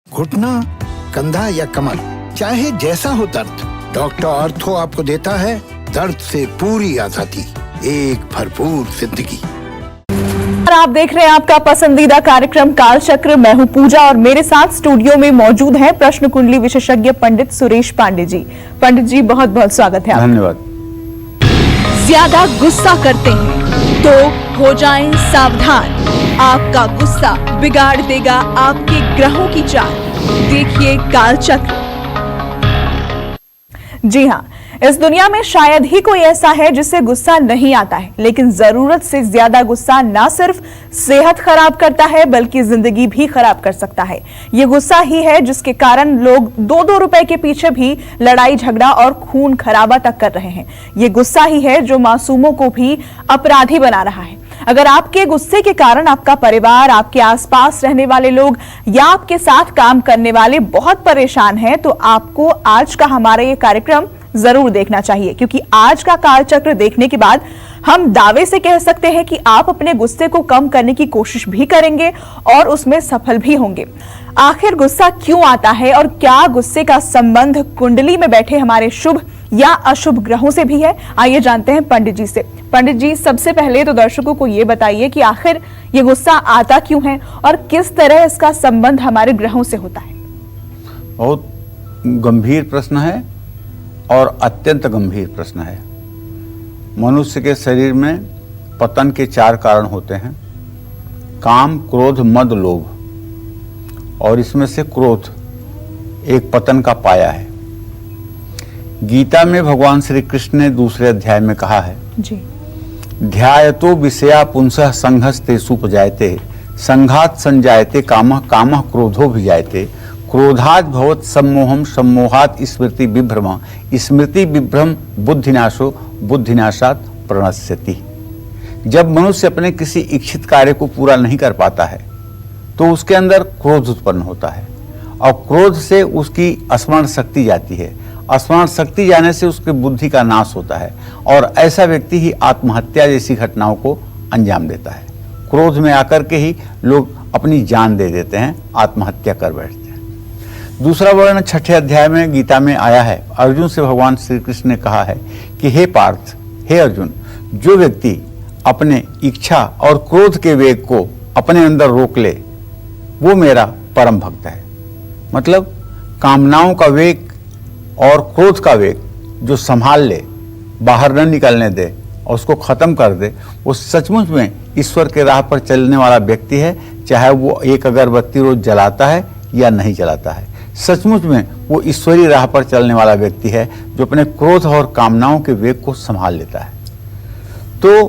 घुटना, कंधा या कमर, चाहे जैसा हो दर्द, डॉक्टर ऑर्थो आपको देता है दर्द से पूरी आजादी, एक भरपूर जिंदगी। आप देख रहे हैं आपका पसंदीदा कार्यक्रम कालचक्र। मैं हूं पूजा और मेरे साथ स्टूडियो में मौजूद हैं प्रश्न कुंडली विशेषज्ञ पंडित सुरेश पांडे जी। पंडित जी, बहुत बहुत स्वागत है आपका। धन्यवाद। ज्यादा गुस्सा करते हैं तो हो जाएं सावधान, आपका गुस्सा बिगाड़ देगा आपके ग्रहों की चाल। देखिए कालचक्र। जी हाँ, इस दुनिया में शायद ही कोई ऐसा है जिसे गुस्सा नहीं आता है, लेकिन जरूरत से ज्यादा गुस्सा ना सिर्फ सेहत खराब करता है बल्कि जिंदगी भी खराब कर सकता है। ये गुस्सा ही है जिसके कारण लोग 2-2 रुपए के पीछे भी लड़ाई झगड़ा और खून खराबा तक कर रहे हैं। ये गुस्सा ही है जो मासूमों को भी अपराधी बना रहा है। अगर आपके गुस्से के कारण आपका परिवार, आपके आसपास रहने वाले लोग या आपके साथ काम करने वाले बहुत परेशान हैं, तो आपको आज का हमारा ये कार्यक्रम जरूर देखना चाहिए, क्योंकि आज का कालचक्र देखने के बाद हम दावे से कह सकते हैं कि आप अपने गुस्से को कम करने की कोशिश भी करेंगे और उसमें सफल भी होंगे। आखिर गुस्सा क्यों आता है और क्या गुस्से का संबंध कुंडली में बैठे हमारे शुभ या अशुभ ग्रहों से भी है? आइए जानते हैं पंडित जी से। पंडित जी, सबसे पहले तो दर्शकों को ये बताइए कि आखिर ये गुस्सा आता क्यों है और किस तरह इसका संबंध हमारे ग्रहों से होता है? बहुत गंभीर प्रश्न है और अत्यंत गंभीर प्रश्न है। मनुष्य के शरीर में पतन के 4 कारण होते हैं: काम, क्रोध, मद, लोभ। और इसमें से क्रोध एक पतन का पाया है। गीता में भगवान श्री कृष्ण ने दूसरे अध्याय में कहा है जी, ध्यायतो विषया पुंसः संघस्तेषु उपजायते संघात संजायते कामः कामः क्रोधो भिजायते क्रोधात् भवत् सम्मोहम् सम्मोहात् स्मृति विभ्रम स्मृति विभ्रम बुद्धिनाशो बुद्धिनाशात् प्रणश्यति। जब मनुष्य अपने किसी इच्छित कार्य को पूरा नहीं कर पाता है तो उसके अंदर क्रोध उत्पन्न होता है और क्रोध से उसकी स्मरण शक्ति जाती है। स्मरण शक्ति जाने से उसकी बुद्धि का नाश होता है और ऐसा व्यक्ति ही आत्महत्या जैसी घटनाओं को अंजाम देता है। क्रोध में आकर के ही लोग अपनी जान दे देते हैं, आत्महत्या कर बैठते हैं। दूसरा वर्णन 6ठे अध्याय में गीता में आया है। अर्जुन से भगवान श्री कृष्ण ने कहा है कि हे पार्थ, हे अर्जुन, जो व्यक्ति अपने इच्छा और क्रोध के वेग को अपने अंदर रोक ले वो मेरा परम भक्त है। मतलब कामनाओं का वेग और क्रोध का वेग जो संभाल ले, बाहर न निकलने दे और उसको खत्म कर दे, वो सचमुच में ईश्वर के राह पर चलने वाला व्यक्ति है। चाहे वो एक अगरबत्ती रोज जलाता है या नहीं जलाता है, सचमुच में वो ईश्वरीय राह पर चलने वाला व्यक्ति है जो अपने क्रोध और कामनाओं के वेग को संभाल लेता है। तो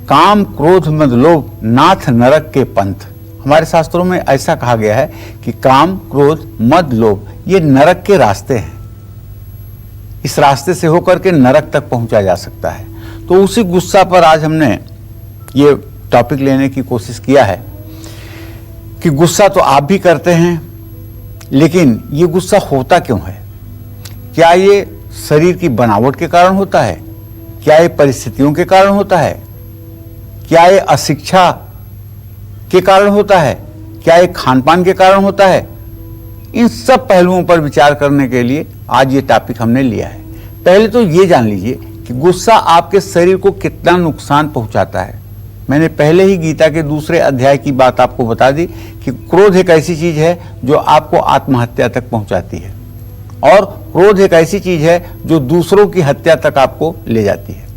काम, क्रोध, मद, लोभ नाथ नरक के पंथ। हमारे शास्त्रों में ऐसा कहा गया है कि काम, क्रोध, मद, लोभ ये नरक के रास्ते हैं। इस रास्ते से होकर के नरक तक पहुंचा जा सकता है। तो उसी गुस्सा पर आज हमने ये टॉपिक लेने की कोशिश किया है कि गुस्सा तो आप भी करते हैं, लेकिन ये गुस्सा होता क्यों है? क्या ये शरीर की बनावट के कारण होता है? क्या ये परिस्थितियों के कारण होता है? क्या ये अशिक्षा के कारण होता है? क्या ये खान पान के कारण होता है? इन सब पहलुओं पर विचार करने के लिए आज ये टॉपिक हमने लिया है। पहले तो ये जान लीजिए कि गुस्सा आपके शरीर को कितना नुकसान पहुंचाता है। मैंने पहले ही गीता के दूसरे अध्याय की बात आपको बता दी कि क्रोध एक ऐसी चीज है जो आपको आत्महत्या तक पहुंचाती है और क्रोध एक ऐसी चीज है जो दूसरों की हत्या तक आपको ले जाती है।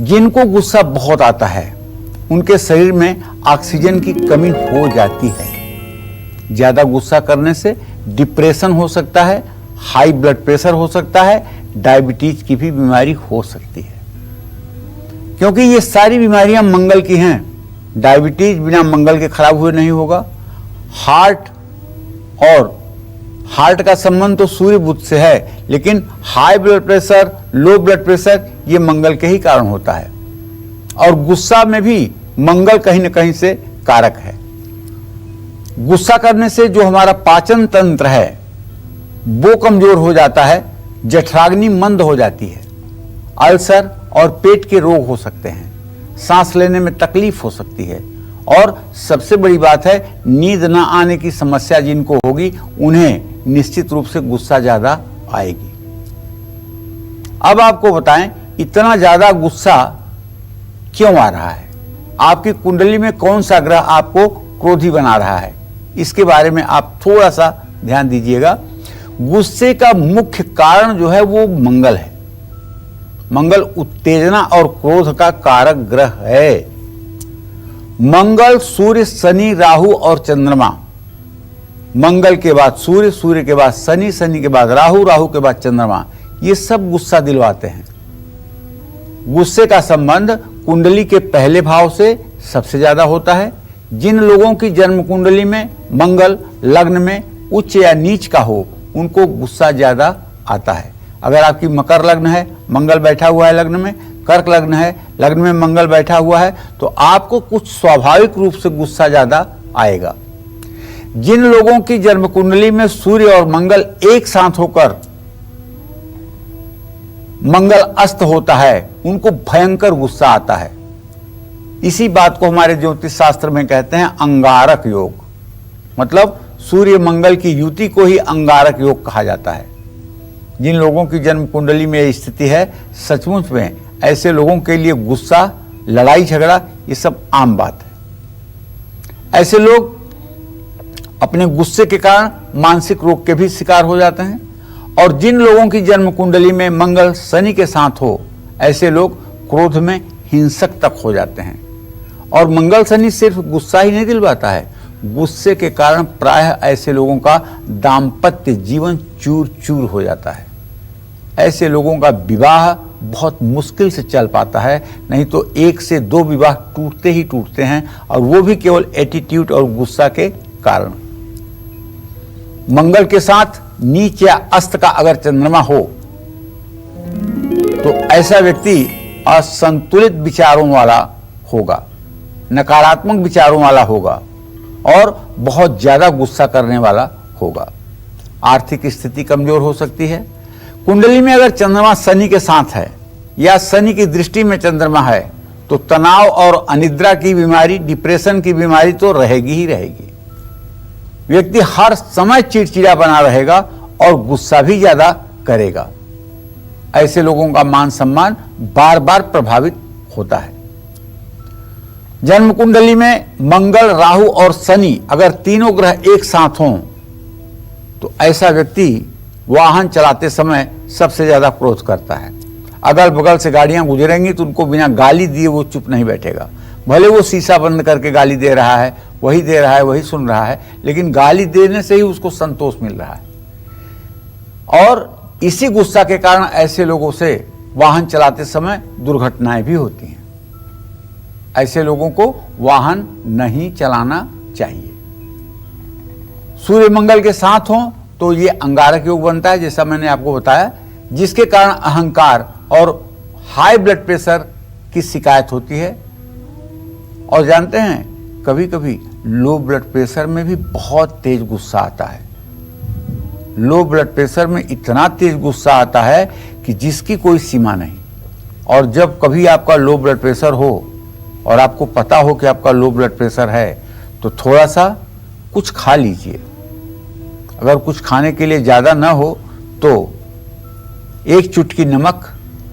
जिनको गुस्सा बहुत आता है उनके शरीर में ऑक्सीजन की कमी हो जाती है। ज्यादा गुस्सा करने से डिप्रेशन हो सकता है, हाई ब्लड प्रेशर हो सकता है, डायबिटीज की भी बीमारी हो सकती है, क्योंकि ये सारी बीमारियां मंगल की हैं। डायबिटीज बिना मंगल के खराब हुए नहीं होगा। हार्ट का संबंध तो सूर्य बुध से है, लेकिन high blood pressure, low blood pressure ये मंगल के ही कारण होता है। और गुस्सा में भी मंगल कहीं ना कहीं से कारक है। गुस्सा करने से जो हमारा पाचन तंत्र है वो कमजोर हो जाता है, जठराग्नि मंद हो जाती है, अल्सर और पेट के रोग हो सकते हैं, सांस लेने में तकलीफ हो सकती है और सबसे बड़ी बात है, नींद ना आने की समस्या जिनको होगी उन्हें निश्चित रूप से गुस्सा ज्यादा आएगी। अब आपको बताएं, इतना ज्यादा गुस्सा क्यों आ रहा है? आपकी कुंडली में कौन सा ग्रह आपको क्रोधी बना रहा है? इसके बारे में आप थोड़ा सा ध्यान दीजिएगा। गुस्से का मुख्य कारण जो है वो मंगल है। मंगल उत्तेजना और क्रोध का कारक ग्रह है। मंगल, सूर्य, शनि, राहु और चंद्रमा। मंगल के बाद सूर्य, सूर्य के बाद शनि, शनि के बाद राहु, राहु के बाद चंद्रमा, ये सब गुस्सा दिलवाते हैं। गुस्से का संबंध कुंडली के पहले भाव से सबसे ज्यादा होता है। जिन लोगों की जन्म कुंडली में मंगल लग्न में उच्च या नीच का हो, उनको गुस्सा ज्यादा आता है। अगर आपकी मकर लग्न है, मंगल बैठा हुआ है लग्न में, कर्क लग्न है, लग्न में मंगल बैठा हुआ है, तो आपको कुछ स्वाभाविक रूप से गुस्सा ज्यादा आएगा। जिन लोगों की जन्म कुंडली में सूर्य और मंगल एक साथ होकर मंगल अस्त होता है, उनको भयंकर गुस्सा आता है। इसी बात को हमारे ज्योतिष शास्त्र में कहते हैं अंगारक योग। मतलब सूर्य मंगल की युति को ही अंगारक योग कहा जाता है। जिन लोगों की जन्म कुंडली में यह स्थिति है, सचमुच में ऐसे लोगों के लिए गुस्सा, लड़ाई झगड़ा, ये सब आम बात है। ऐसे लोग अपने गुस्से के कारण मानसिक रोग के भी शिकार हो जाते हैं। और जिन लोगों की जन्म कुंडली में मंगल शनि के साथ हो, ऐसे लोग क्रोध में हिंसक तक हो जाते हैं। और मंगल शनि सिर्फ गुस्सा ही नहीं दिलवाता है, गुस्से के कारण प्रायः ऐसे लोगों का दाम्पत्य जीवन चूर चूर हो जाता है। ऐसे लोगों का विवाह बहुत मुश्किल से चल पाता है, नहीं तो 1 से 2 विवाह टूटते ही टूटते हैं, और वो भी केवल एटीट्यूड और गुस्सा के कारण। मंगल के साथ नीच या अस्त का अगर चंद्रमा हो, तो ऐसा व्यक्ति असंतुलित विचारों वाला होगा, नकारात्मक विचारों वाला होगा और बहुत ज्यादा गुस्सा करने वाला होगा। आर्थिक स्थिति कमजोर हो सकती है। कुंडली में अगर चंद्रमा शनि के साथ है या शनि की दृष्टि में चंद्रमा है, तो तनाव और अनिद्रा की बीमारी, डिप्रेशन की बीमारी तो रहेगी ही रहेगी। व्यक्ति हर समय चिड़चिड़ा बना रहेगा और गुस्सा भी ज्यादा करेगा। ऐसे लोगों का मान सम्मान बार बार प्रभावित होता है। जन्म कुंडली में मंगल, राहु और शनि अगर तीनों ग्रह एक साथ हों, तो ऐसा व्यक्ति वाहन चलाते समय सबसे ज्यादा क्रोध करता है। अगल बगल से गाड़ियां गुजरेंगी तो उनको बिना गाली दिए वो चुप नहीं बैठेगा। भले वो शीशा बंद करके गाली दे रहा है, वही दे रहा है, वही सुन रहा है, लेकिन गाली देने से ही उसको संतोष मिल रहा है। और इसी गुस्सा के कारण ऐसे लोगों से वाहन चलाते समय दुर्घटनाएं भी होती हैं। ऐसे लोगों को वाहन नहीं चलाना चाहिए। सूर्य मंगल के साथ हो तो ये अंगारक योग बनता है, जैसा मैंने आपको बताया, जिसके कारण अहंकार और हाई ब्लड प्रेशर की शिकायत होती है। और जानते हैं, कभी कभी लो ब्लड प्रेशर में भी बहुत तेज गुस्सा आता है। लो ब्लड प्रेशर में इतना तेज गुस्सा आता है कि जिसकी कोई सीमा नहीं। और जब कभी आपका लो ब्लड प्रेशर हो और आपको पता हो कि आपका लो ब्लड प्रेशर है, तो थोड़ा सा कुछ खा लीजिए। अगर कुछ खाने के लिए ज़्यादा ना हो तो 1 चुटकी नमक,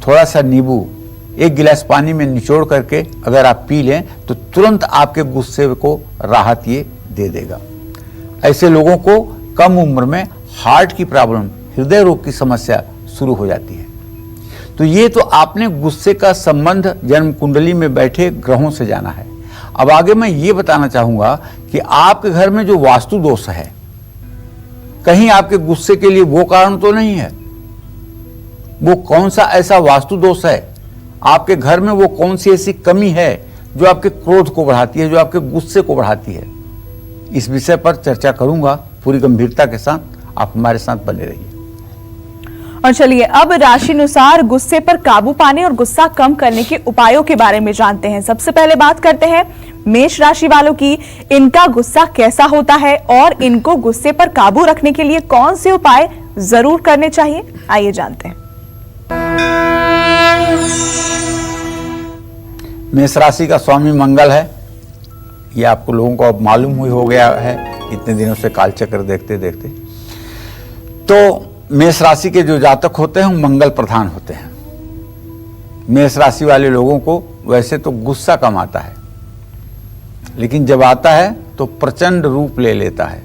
थोड़ा सा नींबू 1 गिलास पानी में निचोड़ करके अगर आप पी लें, तो तुरंत आपके गुस्से को राहत ये दे देगा। ऐसे लोगों को कम उम्र में हार्ट की प्रॉब्लम, हृदय रोग की समस्या शुरू हो जाती है। तो ये तो आपने गुस्से का संबंध जन्म कुंडली में बैठे ग्रहों से जाना है। अब आगे मैं ये बताना चाहूंगा कि आपके घर में जो वास्तु दोष है, कहीं आपके गुस्से के लिए वो कारण तो नहीं है। वो कौन सा ऐसा वास्तु दोष है, आपके घर में वो कौन सी ऐसी कमी है जो आपके क्रोध को बढ़ाती है, जो आपके गुस्से को बढ़ाती है। इस विषय पर चर्चा करूंगा पूरी गंभीरता के साथ। आप हमारे साथ बने रहिए। और चलिए अब राशि अनुसार गुस्से पर काबू पाने और गुस्सा कम करने के उपायों के बारे में जानते हैं। सबसे पहले बात करते हैं मेष राशि वालों की। इनका गुस्सा कैसा होता है और इनको गुस्से पर काबू रखने के लिए कौन से उपाय जरूर करने चाहिए, आइए जानते हैं। मेष राशि का स्वामी मंगल है। ये आपको लोगों को अब मालूम हुई हो गया है इतने दिनों से कालचक्र देखते देखते। तो मेष राशि के जो जातक होते हैं मंगल प्रधान होते हैं। मेष राशि वाले लोगों को वैसे तो गुस्सा कम आता है, लेकिन जब आता है तो प्रचंड रूप ले लेता है।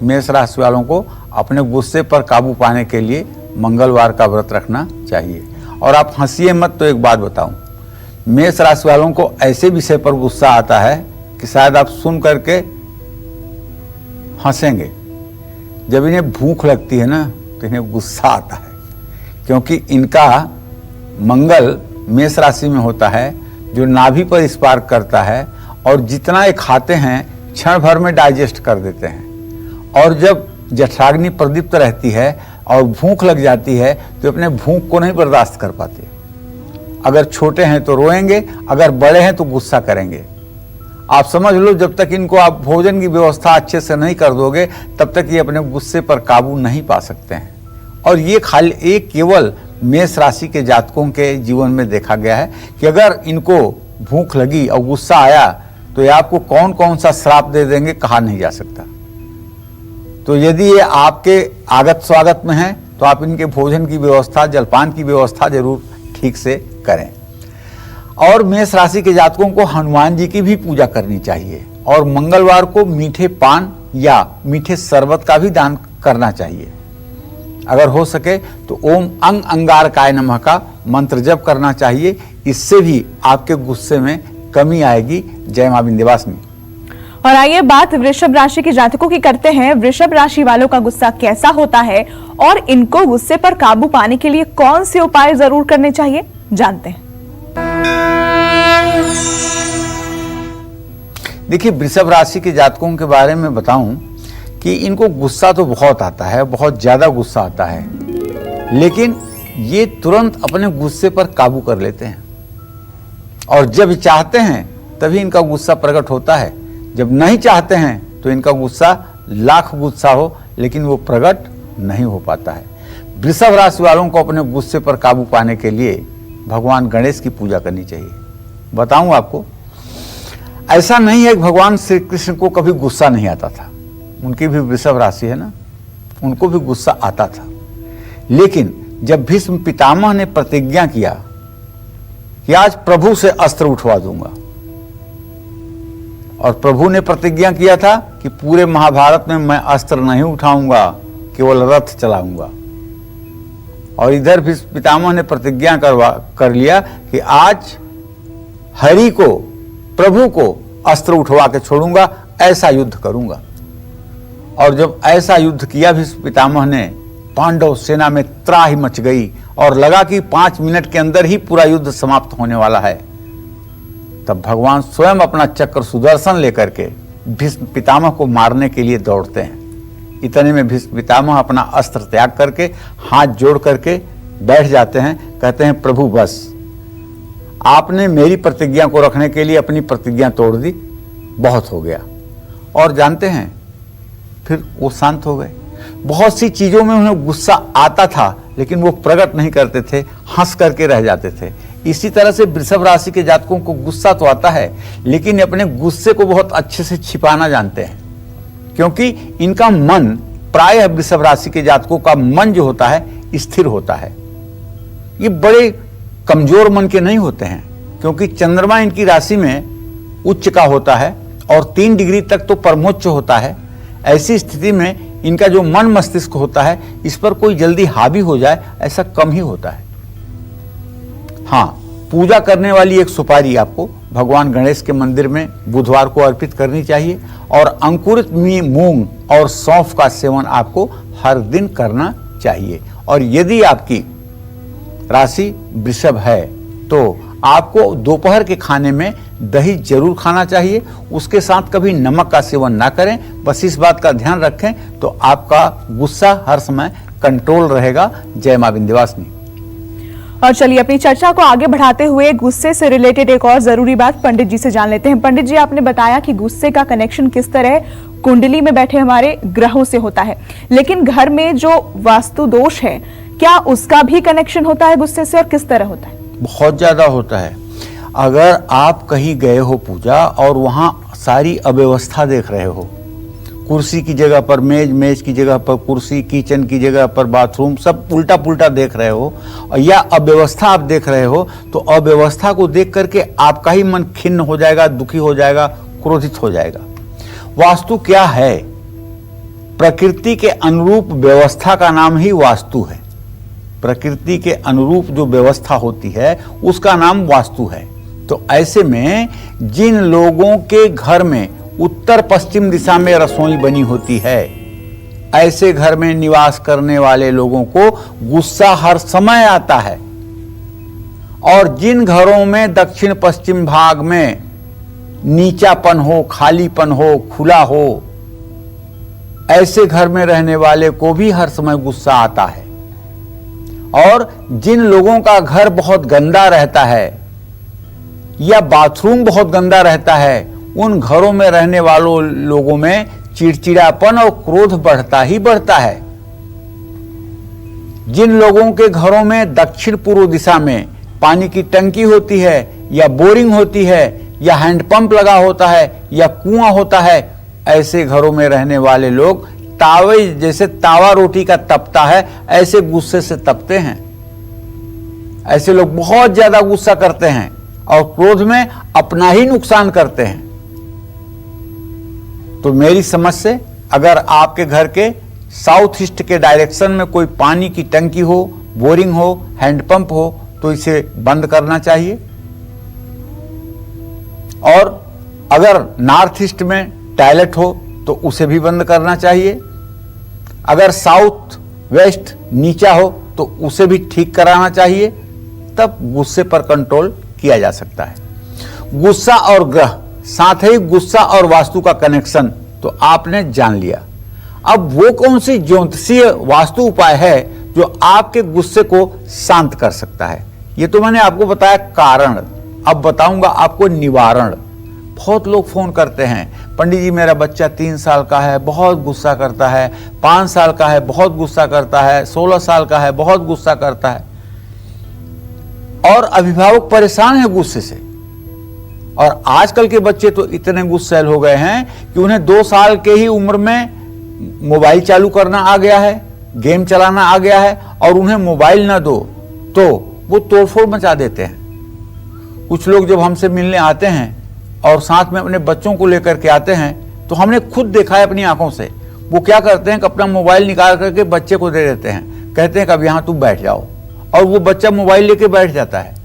मेष राशि वालों को अपने गुस्से पर काबू पाने के लिए मंगलवार का व्रत रखना चाहिए। और आप हंसिए मत, तो एक बात बताऊं, मेष राशि वालों को ऐसे विषय पर गुस्सा आता है कि शायद आप सुन करके हंसेंगे। जब इन्हें भूख लगती है ना तो इन्हें गुस्सा आता है, क्योंकि इनका मंगल मेष राशि में होता है जो नाभि पर स्पार्क करता है और जितना ये खाते हैं क्षण भर में डाइजेस्ट कर देते हैं। और जब जठराग्नि प्रदीप्त रहती है और भूख लग जाती है तो अपने भूख को नहीं बर्दाश्त कर पाते। अगर छोटे हैं तो रोएंगे, अगर बड़े हैं तो गुस्सा करेंगे। आप समझ लो, जब तक इनको आप भोजन की व्यवस्था अच्छे से नहीं कर दोगे तब तक ये अपने गुस्से पर काबू नहीं पा सकते हैं। और ये केवल मेष राशि के जातकों के जीवन में देखा गया है कि अगर इनको भूख लगी और गुस्सा आया तो ये आपको कौन कौन सा श्राप दे देंगे कहा नहीं जा सकता। तो यदि ये आपके आगत स्वागत में है तो आप इनके भोजन की व्यवस्था, जलपान की व्यवस्था जरूर ठीक से करें। और मेष राशि के जातकों को हनुमान जी की भी पूजा करनी चाहिए और मंगलवार को मीठे पान या मीठे शरबत का भी दान करना चाहिए। अगर हो सके तो ओम अंग अंगारकाय नमः का मंत्र जप करना चाहिए। इससे भी आपके गुस्से में कमी आएगी। जय मां विंध्यवासिनी। और आइए बात वृषभ राशि के जातकों की करते हैं। वृषभ राशि वालों का गुस्सा कैसा होता है और इनको गुस्से पर काबू पाने के लिए कौन से उपाय जरूर करने चाहिए, जानते हैं। देखिए, वृषभ राशि के जातकों के बारे में बताऊं कि इनको गुस्सा तो बहुत आता है, बहुत ज्यादा गुस्सा आता है, लेकिन ये तुरंत अपने गुस्से पर काबू कर लेते हैं और जब चाहते हैं तभी इनका गुस्सा प्रकट होता है। जब नहीं चाहते हैं तो इनका गुस्सा लाख गुस्सा हो लेकिन वो प्रकट नहीं हो पाता है। वृषभ राशि वालों को अपने गुस्से पर काबू पाने के लिए भगवान गणेश की पूजा करनी चाहिए। बताऊं आपको, ऐसा नहीं है कि भगवान श्री कृष्ण को कभी गुस्सा नहीं आता था। उनकी भी वृषभ राशि है ना, उनको भी गुस्सा आता था। लेकिन जब भीष्म पितामह ने प्रतिज्ञा किया कि आज प्रभु से अस्त्र उठवा दूंगा, और प्रभु ने प्रतिज्ञा किया था कि पूरे महाभारत में मैं अस्त्र नहीं उठाऊंगा, केवल रथ चलाऊंगा, और इधर भी पितामह ने प्रतिज्ञा कर लिया कि आज हरि को, प्रभु को अस्त्र उठवा के छोड़ूंगा, ऐसा युद्ध करूंगा। और जब ऐसा युद्ध किया भीष्म पितामह ने, पांडव सेना में त्राही मच गई और लगा कि 5 मिनट के अंदर ही पूरा युद्ध समाप्त होने वाला है। तब भगवान स्वयं अपना चक्र सुदर्शन लेकर के भीष्म पितामह को मारने के लिए दौड़ते हैं। इतने में भीष्म पितामह अपना अस्त्र त्याग करके हाथ जोड़ करके बैठ जाते हैं। कहते हैं, प्रभु बस, आपने मेरी प्रतिज्ञा को रखने के लिए अपनी प्रतिज्ञा तोड़ दी, बहुत हो गया। और जानते हैं, फिर वो शांत हो गए। बहुत सी चीजों में उन्हें गुस्सा आता था लेकिन वो प्रकट नहीं करते थे, हंस करके रह जाते थे। इसी तरह से वृषभ राशि के जातकों को गुस्सा तो आता है लेकिन अपने गुस्से को बहुत अच्छे से छिपाना जानते हैं, क्योंकि इनका मन, प्रायः वृषभ राशि के जातकों का मन जो होता है स्थिर होता है। ये बड़े कमजोर मन के नहीं होते हैं, क्योंकि चंद्रमा इनकी राशि में उच्च का होता है और 3 डिग्री तक तो परमोच्च होता है। ऐसी स्थिति में इनका जो मन मस्तिष्क होता है, इस पर कोई जल्दी हावी हो जाए ऐसा कम ही होता है। हाँ, पूजा करने वाली एक सुपारी आपको भगवान गणेश के मंदिर में बुधवार को अर्पित करनी चाहिए और अंकुरित मूंग और सौंफ का सेवन आपको हर दिन करना चाहिए। और यदि आपकी राशि वृषभ है तो आपको दोपहर के खाने में दही जरूर खाना चाहिए। उसके साथ कभी नमक का सेवन ना करें। बस इस बात का ध्यान रखें तो आपका गुस्सा हर समय कंट्रोल रहेगा। जय मां विंध्यवासिनी। और चलिए अपनी चर्चा को आगे बढ़ाते हुए गुस्से से रिलेटेड एक और जरूरी बात पंडित जी से जान लेते हैं। पंडित जी, आपने बताया कि गुस्से का कनेक्शन किस तरह कुंडली में बैठे हमारे ग्रहों से होता है, लेकिन घर में जो वास्तु दोष है क्या उसका भी कनेक्शन होता है गुस्से से और किस तरह होता है? बहुत ज्यादा होता है। अगर आप कहीं गए हो पूजा और वहां सारी अव्यवस्था देख रहे हो, कुर्सी की जगह पर मेज, मेज की जगह पर कुर्सी, किचन की जगह पर बाथरूम, सब उल्टा पुल्टा देख रहे हो या अव्यवस्था आप देख रहे हो, तो अव्यवस्था को देख करके आपका ही मन खिन्न हो जाएगा, दुखी हो जाएगा, क्रोधित हो जाएगा। वास्तु क्या है? प्रकृति के अनुरूप व्यवस्था का नाम ही वास्तु है। प्रकृति के अनुरूप जो व्यवस्था होती है उसका नाम वास्तु है। तो ऐसे में जिन लोगों के घर में उत्तर पश्चिम दिशा में रसोई बनी होती है, ऐसे घर में निवास करने वाले लोगों को गुस्सा हर समय आता है। और जिन घरों में दक्षिण पश्चिम भाग में नीचापन हो, खालीपन हो, खुला हो, ऐसे घर में रहने वाले को भी हर समय गुस्सा आता है। और जिन लोगों का घर बहुत गंदा रहता है या बाथरूम बहुत गंदा रहता है, उन घरों में रहने वालों लोगों में चिड़चिड़ापन और क्रोध बढ़ता ही बढ़ता है। जिन लोगों के घरों में दक्षिण पूर्व दिशा में पानी की टंकी होती है या बोरिंग होती है या हैंडपंप लगा होता है या कुआं होता है, ऐसे घरों में रहने वाले लोग तावे जैसे तावा रोटी का तपता है, ऐसे गुस्से से तपते हैं। ऐसे लोग बहुत ज्यादा गुस्सा करते हैं और क्रोध में अपना ही नुकसान करते हैं। तो मेरी समझ से अगर आपके घर के साउथ ईस्ट के डायरेक्शन में कोई पानी की टंकी हो, बोरिंग हो, हैंडपंप हो, तो इसे बंद करना चाहिए। और अगर नॉर्थ ईस्ट में टॉयलेट हो तो उसे भी बंद करना चाहिए। अगर साउथ वेस्ट नीचा हो तो उसे भी ठीक कराना चाहिए, तब गुस्से पर कंट्रोल किया जा सकता है। गुस्सा और ग्रह, साथ ही गुस्सा और वास्तु का कनेक्शन तो आपने जान लिया। अब वो कौन सी ज्योतिषीय वास्तु उपाय है जो आपके गुस्से को शांत कर सकता है? ये तो मैंने आपको बताया कारण, अब बताऊंगा आपको निवारण। बहुत लोग फोन करते हैं, पंडित जी मेरा बच्चा 3 साल का है, बहुत गुस्सा करता है, 5 साल का है, बहुत गुस्सा करता है, 16 साल का है, बहुत गुस्सा करता है। और अभिभावक परेशान है गुस्से से। और आजकल के बच्चे तो इतने गुस्सैल हो गए हैं कि उन्हें 2 साल के ही उम्र में मोबाइल चालू करना आ गया है, गेम चलाना आ गया है, और उन्हें मोबाइल ना दो तो वो तोड़फोड़ मचा देते हैं। कुछ लोग जब हमसे मिलने आते हैं और साथ में अपने बच्चों को लेकर के आते हैं, तो हमने खुद देखा है अपनी आंखों से, वो क्या करते हैं कि अपना मोबाइल निकाल करके बच्चे को दे देते हैं, कहते हैं कि अब यहां तुम बैठ जाओ, और वो बच्चा मोबाइल लेके बैठ जाता है।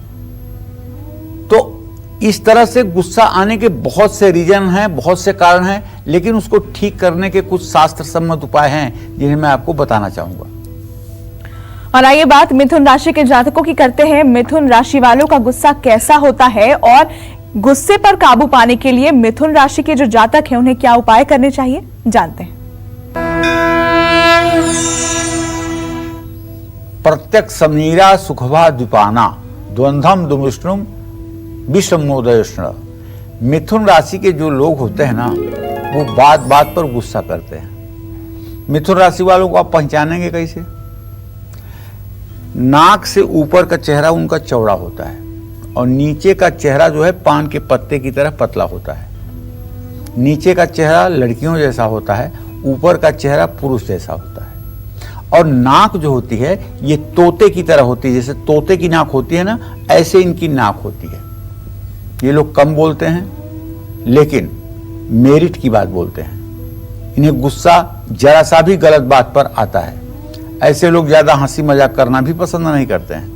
तो इस तरह से गुस्सा आने के बहुत से रीजन हैं, बहुत से कारण हैं, लेकिन उसको ठीक करने के कुछ शास्त्र सम्मत उपाय हैं जिन्हें मैं आपको बताना चाहूंगा। और आइए बात मिथुन राशि के जातकों की करते हैं। मिथुन राशि वालों का गुस्सा कैसा होता है और गुस्से पर काबू पाने के लिए मिथुन राशि के जो जातक हैं उन्हें क्या उपाय करने चाहिए, जानते हैं। प्रत्यक्ष समीरा सुखभा द्विपाना द्वंद्वम दुमुष्णुम विषमोदयष्ण। मिथुन राशि के जो लोग होते हैं ना, वो बात बात पर गुस्सा करते हैं। मिथुन राशि वालों को आप पहचानेंगे कैसे? नाक से ऊपर का चेहरा उनका चौड़ा होता है और नीचे का चेहरा जो है पान के पत्ते की तरह पतला होता है। नीचे का चेहरा लड़कियों जैसा होता है, ऊपर का चेहरा पुरुष जैसा होता है। और नाक जो होती है ये तोते की तरह होती है, जैसे तोते की नाक होती है ना, ऐसे इनकी नाक होती है। ये लोग कम बोलते हैं लेकिन मेरिट की बात बोलते हैं। इन्हें गुस्सा जरा सा भी गलत बात पर आता है। ऐसे लोग ज्यादा हंसी मजाक करना भी पसंद नहीं करते हैं।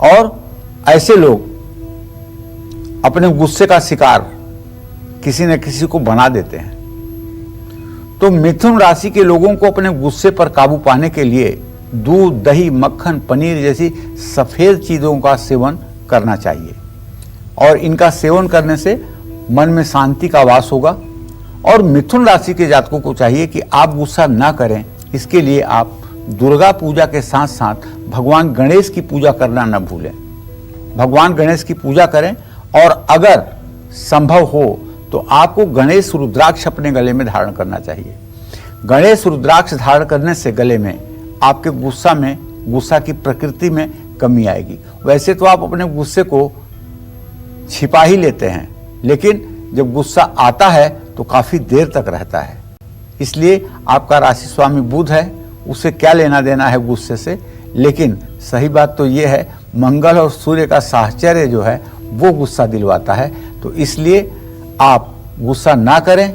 और ऐसे लोग अपने गुस्से का शिकार किसी न किसी को बना देते हैं। तो मिथुन राशि के लोगों को अपने गुस्से पर काबू पाने के लिए दूध, दही, मक्खन, पनीर जैसी सफेद चीजों का सेवन करना चाहिए। और इनका सेवन करने से मन में शांति का वास होगा। और मिथुन राशि के जातकों को चाहिए कि आप गुस्सा ना करें। इसके लिए आप दुर्गा पूजा के साथ साथ भगवान गणेश की पूजा करना न भूलें। भगवान गणेश की पूजा करें और अगर संभव हो तो आपको गणेश रुद्राक्ष अपने गले में धारण करना चाहिए। गणेश रुद्राक्ष धारण करने से गले में आपके गुस्सा की प्रकृति में कमी आएगी। वैसे तो आप अपने गुस्से को छिपा ही लेते हैं, लेकिन जब गुस्सा आता है तो काफी देर तक रहता है। इसलिए आपका राशि स्वामी बुध है, उसे क्या लेना देना है गुस्से से। लेकिन सही बात तो ये है, मंगल और सूर्य का साहचर्य जो है वो गुस्सा दिलवाता है। तो इसलिए आप गुस्सा ना करें,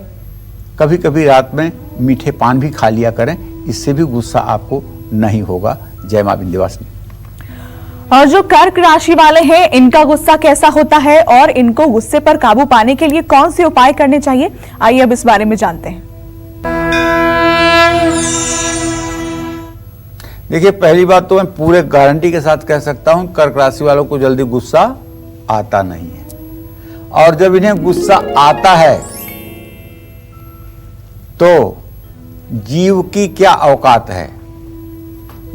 कभी कभी रात में मीठे पान भी खा लिया करें, इससे भी गुस्सा आपको नहीं होगा। जय मां विंध्यवासिनी। और जो कर्क राशि वाले हैं, इनका गुस्सा कैसा होता है और इनको गुस्से पर काबू पाने के लिए कौन से उपाय करने चाहिए, आइए अब इस बारे में जानते हैं। देखिए, पहली बात तो मैं पूरे गारंटी के साथ कह सकता हूं, कर्क राशि वालों को जल्दी गुस्सा आता नहीं है। और जब इन्हें गुस्सा आता है तो जीव की क्या औकात है,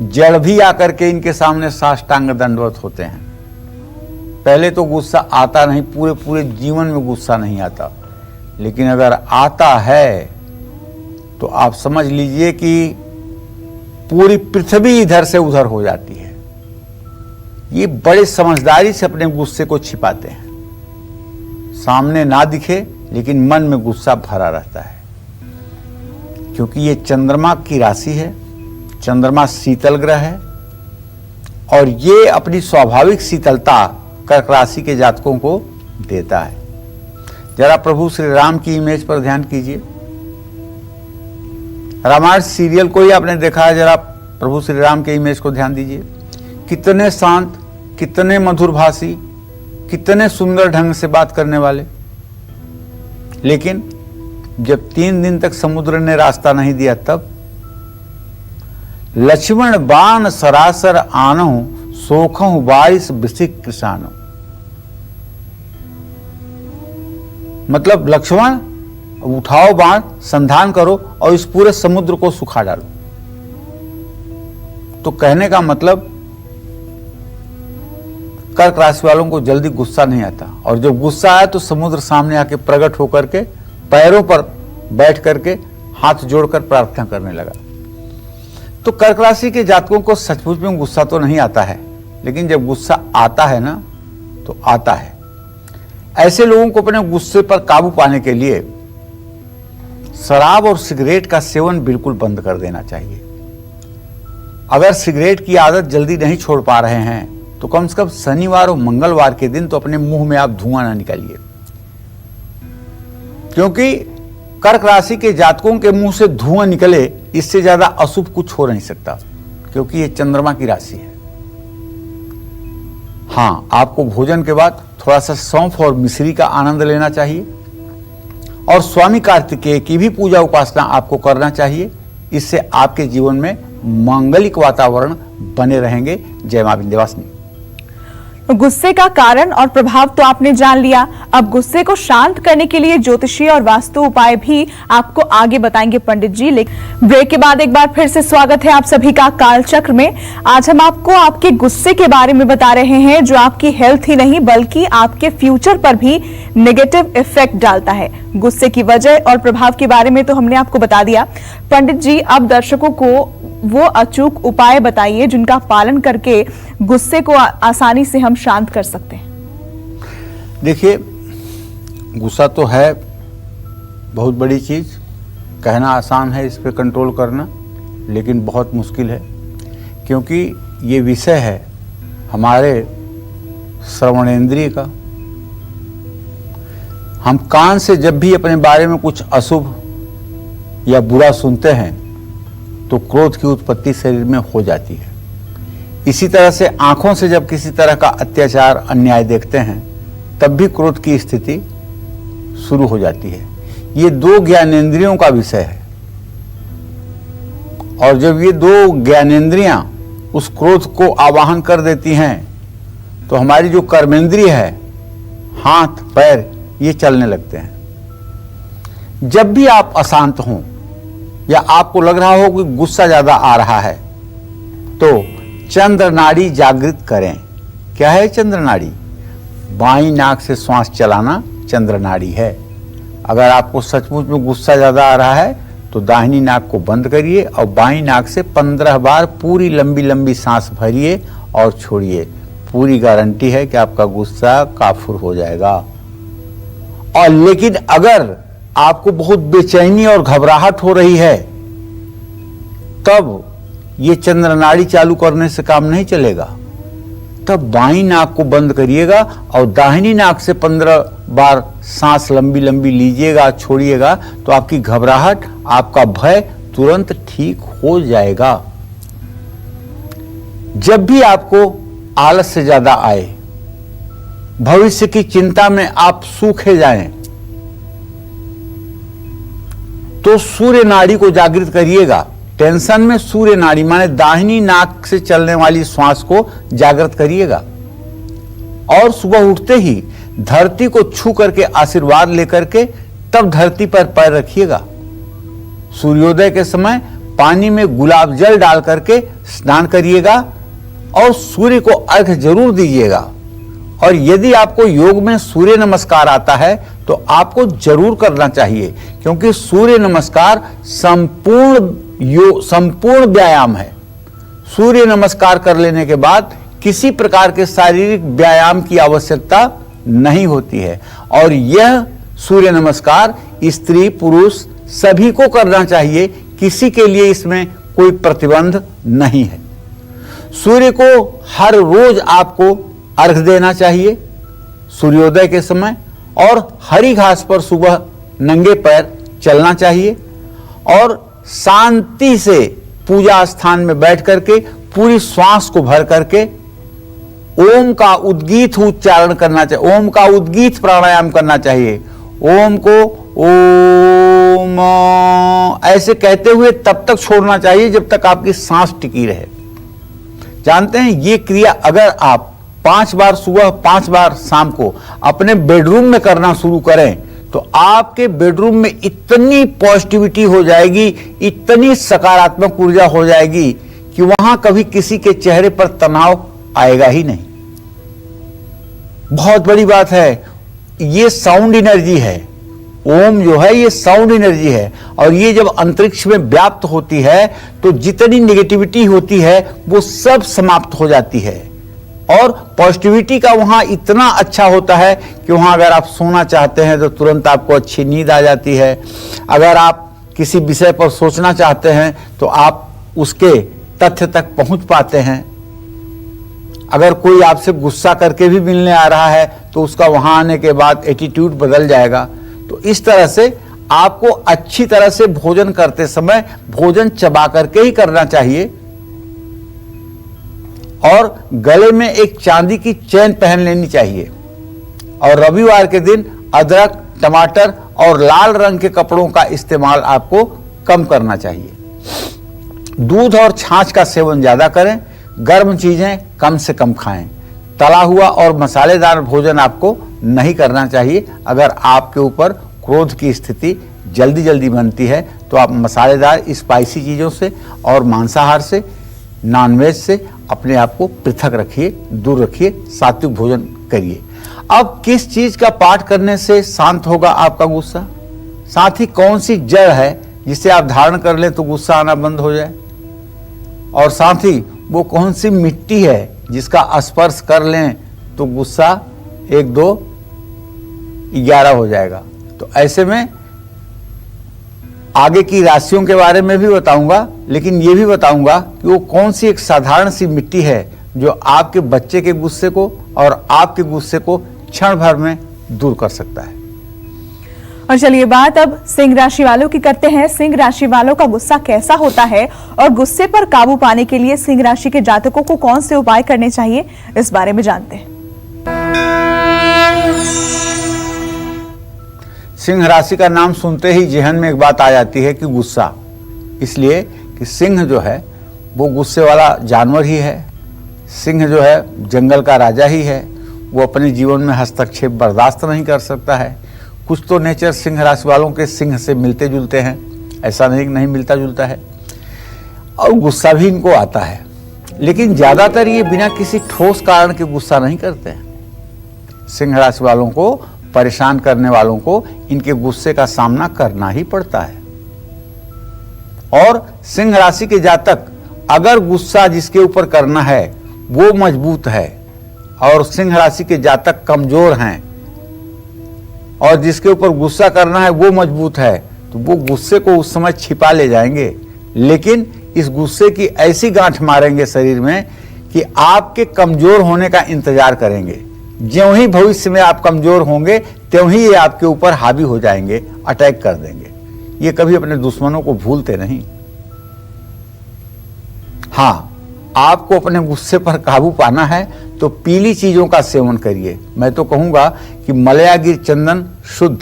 जड़ भी आकर के इनके सामने साष्टांग दंडवत होते हैं। पहले तो गुस्सा आता नहीं, पूरे पूरे जीवन में गुस्सा नहीं आता, लेकिन अगर आता है तो आप समझ लीजिए कि पूरी पृथ्वी इधर से उधर हो जाती है। ये बड़े समझदारी से अपने गुस्से को छिपाते हैं, सामने ना दिखे लेकिन मन में गुस्सा भरा रहता है, क्योंकि ये चंद्रमा की राशि है। चंद्रमा शीतल ग्रह है और ये अपनी स्वाभाविक शीतलता कर्क राशि के जातकों को देता है। जरा प्रभु श्री राम की इमेज पर ध्यान कीजिए। रामायण सीरियल को ही आपने देखा है, जरा प्रभु श्री राम के इमेज को ध्यान दीजिए। कितने शांत, कितने मधुरभाषी, कितने सुंदर ढंग से बात करने वाले। लेकिन जब 3 दिन तक समुद्र ने रास्ता नहीं दिया, तब लक्ष्मण बाण सरासर आनहु सोखहु बारिश वृश्चिक कृषाणु। मतलब लक्ष्मण उठाओ बाण, संधान करो और इस पूरे समुद्र को सुखा डालो। तो कहने का मतलब कर्क राशि वालों को जल्दी गुस्सा नहीं आता, और जब गुस्सा आया तो समुद्र सामने आके प्रकट होकर के पैरों पर बैठ करके हाथ जोड़कर प्रार्थना करने लगा। तो कर्क राशि के जातकों को सचमुच में गुस्सा तो नहीं आता है, लेकिन जब गुस्सा आता है ना तो आता है। ऐसे लोगों को अपने गुस्से पर काबू पाने के लिए शराब और सिगरेट का सेवन बिल्कुल बंद कर देना चाहिए। अगर सिगरेट की आदत जल्दी नहीं छोड़ पा रहे हैं तो कम से कम शनिवार और मंगलवार के दिन तो अपने मुंह में आप धुआं ना निकालिए, क्योंकि कर्क राशि के जातकों के मुंह से धुआं निकले, इससे ज्यादा अशुभ कुछ हो नहीं सकता, क्योंकि ये चंद्रमा की राशि है। हाँ, आपको भोजन के बाद थोड़ा सा सौंफ और मिश्री का आनंद लेना चाहिए, और स्वामी कार्तिकेय की भी पूजा उपासना आपको करना चाहिए। इससे आपके जीवन में मांगलिक वातावरण बने रहेंगे। जय मां विंध्यवासिनी। गुस्से का कारण और प्रभाव तो आपने जान लिया। अब गुस्से को शांत करने के लिए ज्योतिषीय और वास्तु उपाय भी आपको आगे बताएंगे पंडित जी। लेकिन ब्रेक के बाद एक बार फिर से स्वागत है आप सभी का कालचक्र में। आज हम आपको आपके गुस्से के बारे में बता रहे हैं, जो आपकी हेल्थ ही नहीं बल्कि आपके फ्यूचर पर भी नेगेटिव इफेक्ट डालता है। गुस्से की वजह और प्रभाव के बारे में तो हमने आपको बता दिया। पंडित जी, अब दर्शकों को वो अचूक उपाय बताइए जिनका पालन करके गुस्से को आसानी से हम शांत कर सकते हैं। देखिए, गुस्सा तो है बहुत बड़ी चीज, कहना आसान है इस पे कंट्रोल करना, लेकिन बहुत मुश्किल है, क्योंकि ये विषय है हमारे श्रवणेंद्रिय का। हम कान से जब भी अपने बारे में कुछ अशुभ या बुरा सुनते हैं तो क्रोध की उत्पत्ति शरीर में हो जाती है। इसी तरह से आंखों से जब किसी तरह का अत्याचार, अन्याय देखते हैं तब भी क्रोध की स्थिति शुरू हो जाती है। ये 2 ज्ञानेंद्रियों का विषय है, और जब ये 2 ज्ञानेंद्रियां उस क्रोध को आवाहन कर देती हैं तो हमारी जो कर्मेंद्रिय है, हाथ पैर, ये चलने लगते हैं। जब भी आप अशांत हों या आपको लग रहा हो कि गुस्सा ज्यादा आ रहा है तो चंद्र नाड़ी जागृत करें। क्या है चंद्र नाड़ी? बाईं नाक से श्वास चलाना चंद्र नाड़ी है। अगर आपको सचमुच में गुस्सा ज्यादा आ रहा है तो दाहिनी नाक को बंद करिए और बाईं नाक से 15 बार पूरी लंबी लंबी सांस भरिए और छोड़िए। पूरी गारंटी है कि आपका गुस्सा काफूर हो जाएगा। और लेकिन अगर आपको बहुत बेचैनी और घबराहट हो रही है, तब ये चंद्र नाड़ी चालू करने से काम नहीं चलेगा। तब बाईं नाक को बंद करिएगा और दाहिनी नाक से 15 बार सांस लंबी लंबी लीजिएगा, छोड़िएगा, तो आपकी घबराहट, आपका भय तुरंत ठीक हो जाएगा। जब भी आपको आलस से ज्यादा आए, भविष्य की चिंता में आप सूखे जाएं, तो सूर्य नाड़ी को जागृत करिएगा। टेंशन में सूर्य नाड़ी माने दाहिनी नाक से चलने वाली श्वास को जागृत करिएगा। और सुबह उठते ही धरती को छू करके आशीर्वाद लेकर के तब धरती पर पैर रखिएगा। सूर्योदय के समय पानी में गुलाब जल डाल करके स्नान करिएगा और सूर्य को अर्घ्य जरूर दीजिएगा। और यदि आपको योग में सूर्य नमस्कार आता है तो आपको जरूर करना चाहिए, क्योंकि सूर्य नमस्कार संपूर्ण व्यायाम है। सूर्य नमस्कार कर लेने के बाद किसी प्रकार के शारीरिक व्यायाम की आवश्यकता नहीं होती है। और यह सूर्य नमस्कार स्त्री पुरुष सभी को करना चाहिए, किसी के लिए इसमें कोई प्रतिबंध नहीं है। सूर्य को हर रोज आपको अर्घ्य देना चाहिए सूर्योदय के समय, और हरी घास पर सुबह नंगे पैर चलना चाहिए और शांति से पूजा स्थान में बैठ करके पूरी श्वास को भर करके ओम का उद्गीत उच्चारण करना चाहिए, ओम का उद्गीत प्राणायाम करना चाहिए। ओम को ओम ऐसे कहते हुए तब तक छोड़ना चाहिए जब तक आपकी सांस टिकी रहे। जानते हैं, ये क्रिया अगर आप 5 बार सुबह 5 बार शाम को अपने बेडरूम में करना शुरू करें तो आपके बेडरूम में इतनी पॉजिटिविटी हो जाएगी, इतनी सकारात्मक ऊर्जा हो जाएगी कि वहां कभी किसी के चेहरे पर तनाव आएगा ही नहीं। बहुत बड़ी बात है, ये साउंड एनर्जी है। ओम जो है ये साउंड एनर्जी है, और ये जब अंतरिक्ष में व्याप्त होती है तो जितनी नेगेटिविटी होती है वो सब समाप्त हो जाती है। और पॉजिटिविटी का वहां इतना अच्छा होता है कि वहां अगर आप सोना चाहते हैं तो तुरंत आपको अच्छी नींद आ जाती है। अगर आप किसी विषय पर सोचना चाहते हैं तो आप उसके तथ्य तक पहुंच पाते हैं। अगर कोई आपसे गुस्सा करके भी मिलने आ रहा है तो उसका वहां आने के बाद एटीट्यूड बदल जाएगा। तो इस तरह से आपको अच्छी तरह से भोजन करते समय भोजन चबा करके ही करना चाहिए, और गले में एक चांदी की चेन पहन लेनी चाहिए। और रविवार के दिन अदरक, टमाटर और लाल रंग के कपड़ों का इस्तेमाल आपको कम करना चाहिए। दूध और छाछ का सेवन ज्यादा करें, गर्म चीजें कम से कम खाएं। तला हुआ और मसालेदार भोजन आपको नहीं करना चाहिए। अगर आपके ऊपर क्रोध की स्थिति जल्दी जल्दी बनती है तो आप मसालेदार स्पाइसी चीजों से और मांसाहार से, नॉनवेज से अपने आप को पृथक रखिए, दूर रखिए, सात्विक भोजन करिए। अब किस चीज का पाठ करने से शांत होगा आपका गुस्सा? साथ ही कौन सी जड़ है जिसे आप धारण कर लें तो गुस्सा आना बंद हो जाए? और साथ ही वो कौन सी मिट्टी है जिसका स्पर्श कर लें तो गुस्सा 1, 2, 11 हो जाएगा? तो ऐसे में आगे की राशियों के बारे में भी बताऊंगा, लेकिन ये भी बताऊंगा कि वो कौन सी एक साधारण सी मिट्टी है जो आपके बच्चे के गुस्से को और आपके गुस्से को क्षण भर में दूर कर सकता है। और चलिए बात अब सिंह राशि वालों की करते हैं। सिंह राशि वालों का गुस्सा कैसा होता है और गुस्से पर काबू पाने के लिए सिंह राशि के जातकों को कौन से उपाय करने चाहिए, इस बारे में जानते हैं। सिंह राशि का नाम सुनते ही जहन में एक बात आ जाती है कि गुस्सा, इसलिए कि सिंह जो है वो गुस्से वाला जानवर ही है। सिंह जो है जंगल का राजा ही है, वो अपने जीवन में हस्तक्षेप बर्दाश्त नहीं कर सकता है। कुछ तो नेचर सिंह राशि वालों के सिंह से मिलते जुलते हैं, ऐसा नहीं मिलता जुलता है, और गुस्सा भी इनको आता है, लेकिन ज्यादातर ये बिना किसी ठोस कारण के गुस्सा नहीं करते हैं। सिंह राशि वालों को परेशान करने वालों को इनके गुस्से का सामना करना ही पड़ता है। और सिंह राशि के जातक अगर गुस्सा जिसके ऊपर करना है वो मजबूत है और सिंह राशि के जातक कमजोर हैं और जिसके ऊपर गुस्सा करना है वो मजबूत है, तो वो गुस्से को उस समय छिपा ले जाएंगे, लेकिन इस गुस्से की ऐसी गांठ मारेंगे शरीर में कि आपके कमजोर होने का इंतजार करेंगे। ज्यों ही भविष्य में आप कमजोर होंगे त्यों ही ये आपके ऊपर हावी हो जाएंगे, अटैक कर देंगे। ये कभी अपने दुश्मनों को भूलते नहीं। हाँ, आपको अपने गुस्से पर काबू पाना है तो पीली चीजों का सेवन करिए। मैं तो कहूंगा कि मलयागिर चंदन शुद्ध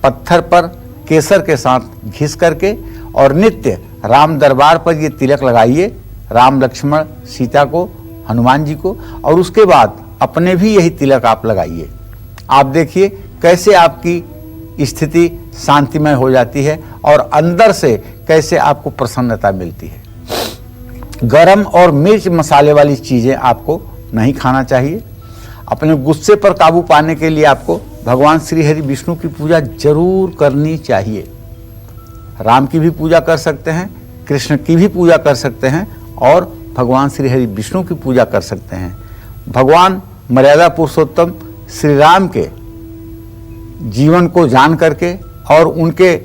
पत्थर पर केसर के साथ घिस करके और नित्य राम दरबार पर ये तिलक लगाइए, राम लक्ष्मण सीता को, हनुमान जी को, और उसके बाद अपने भी यही तिलक आप लगाइए। आप देखिए कैसे आपकी स्थिति शांतिमय हो जाती है और अंदर से कैसे आपको प्रसन्नता मिलती है। गरम और मिर्च मसाले वाली चीजें आपको नहीं खाना चाहिए। अपने गुस्से पर काबू पाने के लिए आपको भगवान श्री हरि विष्णु की पूजा जरूर करनी चाहिए। राम की भी पूजा कर सकते हैं, कृष्ण की भी पूजा कर सकते हैं और भगवान श्री हरि विष्णु की पूजा कर सकते हैं। भगवान मर्यादा पुरुषोत्तम श्री राम के जीवन को जान करके और उनके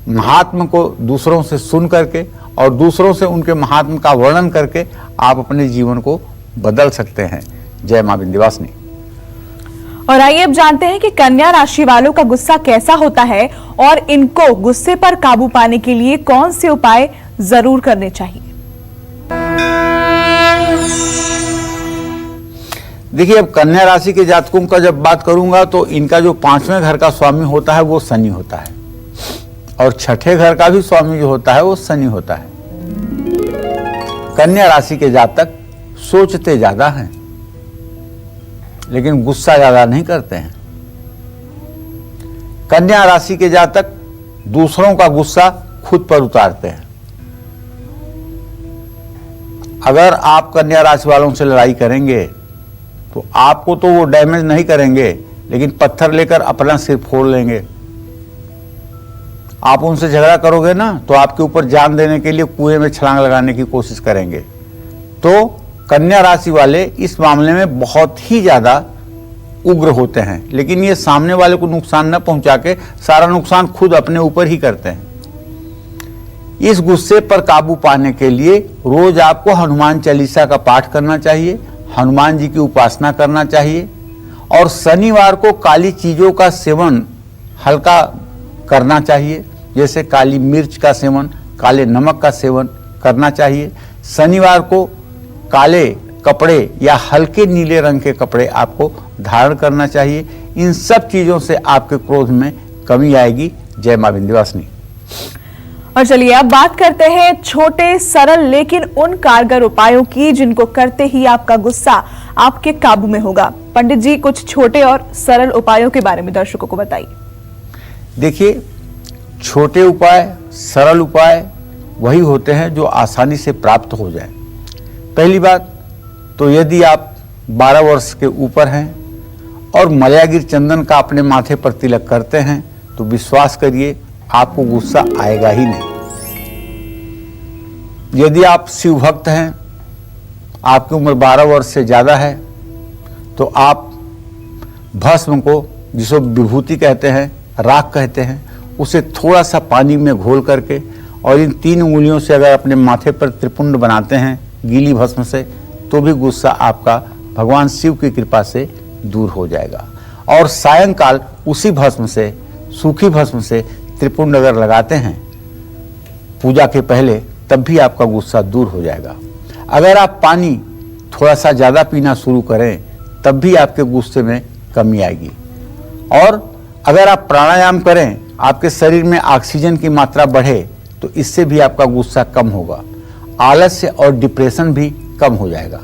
महात्म को दूसरों से सुन करके और दूसरों से उनके महात्म का वर्णन करके आप अपने जीवन को बदल सकते हैं। जय मां विंध्यवासिनी। और आइए अब जानते हैं कि कन्या राशि वालों का गुस्सा कैसा होता है और इनको गुस्से पर काबू पाने के लिए कौन से उपाय जरूर करने चाहिए। देखिए, अब कन्या राशि के जातकों का जब बात करूंगा तो इनका जो 5वें घर का स्वामी होता है वो शनि होता है और 6ठे घर का भी स्वामी जो होता है वो शनि होता है। कन्या राशि के जातक सोचते ज्यादा हैं लेकिन गुस्सा ज्यादा नहीं करते हैं। कन्या राशि के जातक दूसरों का गुस्सा खुद पर उतारते हैं। अगर आप कन्या राशि वालों से लड़ाई करेंगे तो आपको तो वो डैमेज नहीं करेंगे लेकिन पत्थर लेकर अपना सिर फोड़ लेंगे। आप उनसे झगड़ा करोगे ना तो आपके ऊपर जान देने के लिए कुएं में छलांग लगाने की कोशिश करेंगे। तो कन्या राशि वाले इस मामले में बहुत ही ज्यादा उग्र होते हैं, लेकिन ये सामने वाले को नुकसान न पहुंचा के सारा नुकसान खुद अपने ऊपर ही करते हैं। इस गुस्से पर काबू पाने के लिए रोज आपको हनुमान चालीसा का पाठ करना चाहिए, हनुमान जी की उपासना करना चाहिए और शनिवार को काली चीजों का सेवन हल्का करना चाहिए, जैसे काली मिर्च का सेवन, काले नमक का सेवन करना चाहिए। शनिवार को काले कपड़े या हल्के नीले रंग के कपड़े आपको धारण करना चाहिए। इन सब चीजों से आपके क्रोध में कमी आएगी। जय मां विंध्यवासिनी। और चलिए अब बात करते हैं छोटे सरल लेकिन उन कारगर उपायों की जिनको करते ही आपका गुस्सा आपके काबू में होगा। पंडित जी, कुछ छोटे और सरल उपायों के बारे में दर्शकों को बताइए। देखिए, छोटे उपाय, सरल उपाय वही होते हैं जो आसानी से प्राप्त हो जाए। पहली बात तो यदि आप 12 वर्ष के ऊपर हैं और मलयागिर चंदन का अपने माथे पर तिलक करते हैं तो विश्वास करिए आपको गुस्सा आएगा ही नहीं। यदि आप शिव भक्त हैं, आपकी उम्र 12 वर्ष से ज्यादा है, तो आप भस्म को, जिसको विभूति कहते हैं, राख कहते हैं, उसे थोड़ा सा पानी में घोल करके और इन 3 उंगलियों से अगर अपने माथे पर त्रिपुंड बनाते हैं गीली भस्म से, तो भी गुस्सा आपका भगवान शिव की कृपा से दूर हो जाएगा। और सायंकाल उसी भस्म से, सूखी भस्म से त्रिपुंड अगर लगाते हैं पूजा के पहले, तब भी आपका गुस्सा दूर हो जाएगा। अगर आप पानी थोड़ा सा ज़्यादा पीना शुरू करें तब भी आपके गुस्से में कमी आएगी। और अगर आप प्राणायाम करें, आपके शरीर में ऑक्सीजन की मात्रा बढ़े, तो इससे भी आपका गुस्सा कम होगा। आलस्य और डिप्रेशन भी कम हो जाएगा।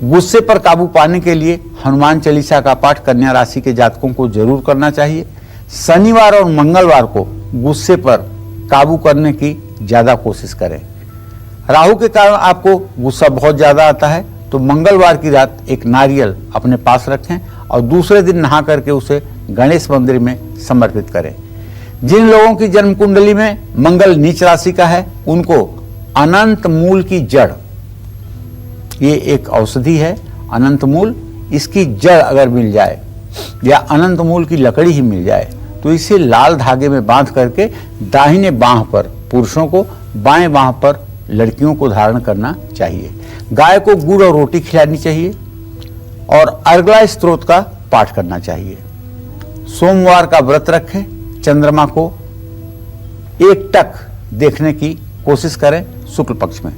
गुस्से पर काबू पाने के लिए हनुमान चालीसा का पाठ कन्या राशि के जातकों को जरूर करना चाहिए। शनिवार और मंगलवार को गुस्से पर काबू करने की ज्यादा कोशिश करें। राहु के कारण आपको गुस्सा बहुत ज्यादा आता है, तो मंगलवार की रात एक नारियल अपने पास रखें और दूसरे दिन नहा करके उसे गणेश मंदिर में समर्पित करें। जिन लोगों की जन्म कुंडली में मंगल नीच राशि का है, उनको अनंत मूल की जड़ ये एक औषधि है अनंत मूल। इसकी जड़ अगर मिल जाए या अनंत मूल की लकड़ी ही मिल जाए तो इसे लाल धागे में बांध करके दाहिने बांह पर पुरुषों को, बाएं बांह पर लड़कियों को धारण करना चाहिए। गाय को गुड़ और रोटी खिलानी चाहिए और अर्गला स्तोत्र का पाठ करना चाहिए। सोमवार का व्रत रखें, चंद्रमा को एकटक देखने की कोशिश करें शुक्ल पक्ष में।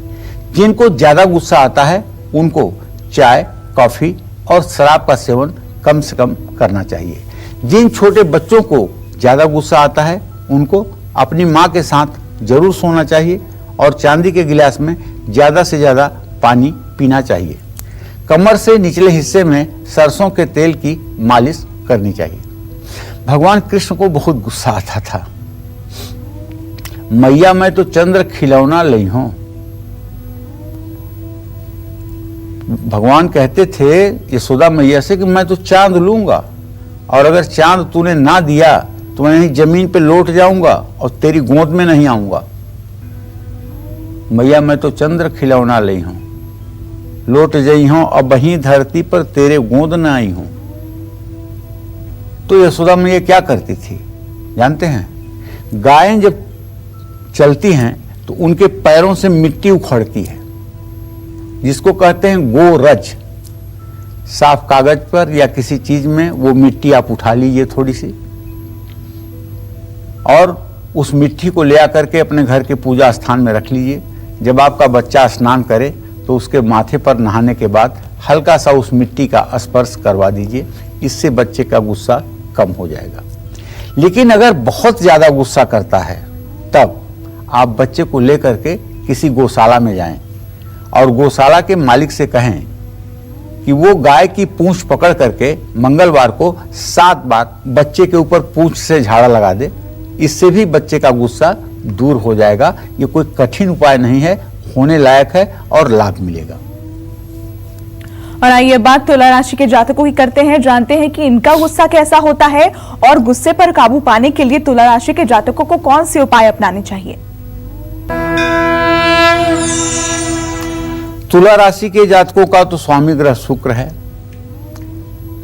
जिनको ज्यादा गुस्सा आता है उनको चाय, कॉफी और शराब का सेवन कम से कम करना चाहिए। जिन छोटे बच्चों को ज्यादा गुस्सा आता है उनको अपनी माँ के साथ जरूर सोना चाहिए और चांदी के गिलास में ज्यादा से ज्यादा पानी पीना चाहिए। कमर से निचले हिस्से में सरसों के तेल की मालिश करनी चाहिए। भगवान कृष्ण को बहुत गुस्सा आता था। मैया मैं तो चंद्र खिलौना लई हूं। भगवान कहते थे यशोदा मैया से कि मैं तो चांद लूंगा और अगर चांद तूने ना दिया तो मैं यहीं जमीन पे लौट जाऊंगा और तेरी गोद में नहीं आऊंगा। मैया मैं तो चंद्र खिलौना लई हूं, लौट जई हूं अब वहीं धरती पर तेरे गोद न आई हूं। तो यशोदा मैया क्या करती थी जानते हैं? गायें जब चलती हैं तो उनके पैरों से मिट्टी उखड़ती है, जिसको कहते हैं गोरज। साफ कागज पर या किसी चीज में वो मिट्टी आप उठा लीजिए थोड़ी सी और उस मिट्टी को ले आकर के अपने घर के पूजा स्थान में रख लीजिए। जब आपका बच्चा स्नान करे तो उसके माथे पर नहाने के बाद हल्का सा उस मिट्टी का स्पर्श करवा दीजिए। इससे बच्चे का गुस्सा कम हो जाएगा। लेकिन अगर बहुत ज्यादा गुस्सा करता है तब आप बच्चे को लेकर के किसी गौशाला में जाएं और गौशाला के मालिक से कहें कि वो गाय की पूंछ पकड़ करके मंगलवार को 7 बार बच्चे के ऊपर पूंछ से झाड़ा लगा दे। इससे भी बच्चे का गुस्सा दूर हो जाएगा। ये कोई कठिन उपाय नहीं है, होने लायक है और लाभ मिलेगा। और आइए बात तुला राशि के जातकों की करते हैं, जानते हैं कि इनका गुस्सा कैसा होता है और गुस्से पर काबू पाने के लिए तुला राशि के जातकों को कौन से उपाय अपनाने चाहिए। तुला राशि के जातकों का तो स्वामी ग्रह शुक्र है।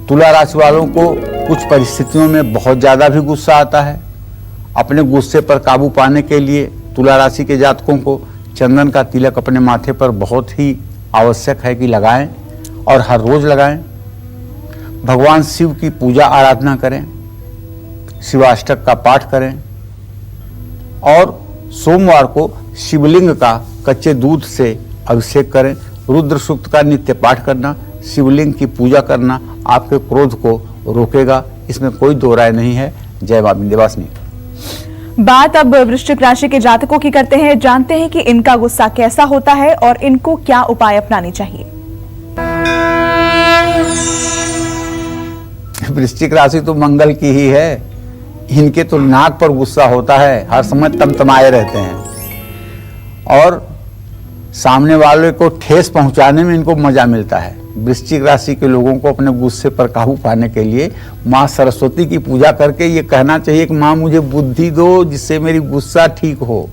तुला राशि वालों को कुछ परिस्थितियों में बहुत ज्यादा भी गुस्सा आता है। अपने गुस्से पर काबू पाने के लिए तुला राशि के जातकों को चंदन का तिलक अपने माथे पर बहुत ही आवश्यक है कि लगाएं और हर रोज लगाएं। भगवान शिव की पूजा आराधना करें, शिवाष्टक का पाठ करें और सोमवार को शिवलिंग का कच्चे दूध से अभिषेक करें। रुद्र सूक्त का नित्य पाठ करना, शिवलिंग की पूजा करना आपके क्रोध को रोकेगा, इसमें कोई दो राय नहीं है। जय मां विंध्यवासिनी। बात अब वृश्चिक राशि के जातकों की करते हैं, जानते हैं कि इनका गुस्सा कैसा होता है और इनको क्या उपाय अपनाने चाहिए। वृश्चिक राशि तो मंगल की ही है। इनके तो नाक पर गुस्सा होता है, हर समय तमतमाए रहते हैं और सामने वाले को ठेस पहुंचाने में इनको मजा मिलता है। वृश्चिक राशि के लोगों को अपने गुस्से पर काबू पाने के लिए माँ सरस्वती की पूजा करके ये कहना चाहिए कि माँ मुझे बुद्धि दो जिससे मेरी गुस्सा ठीक हो।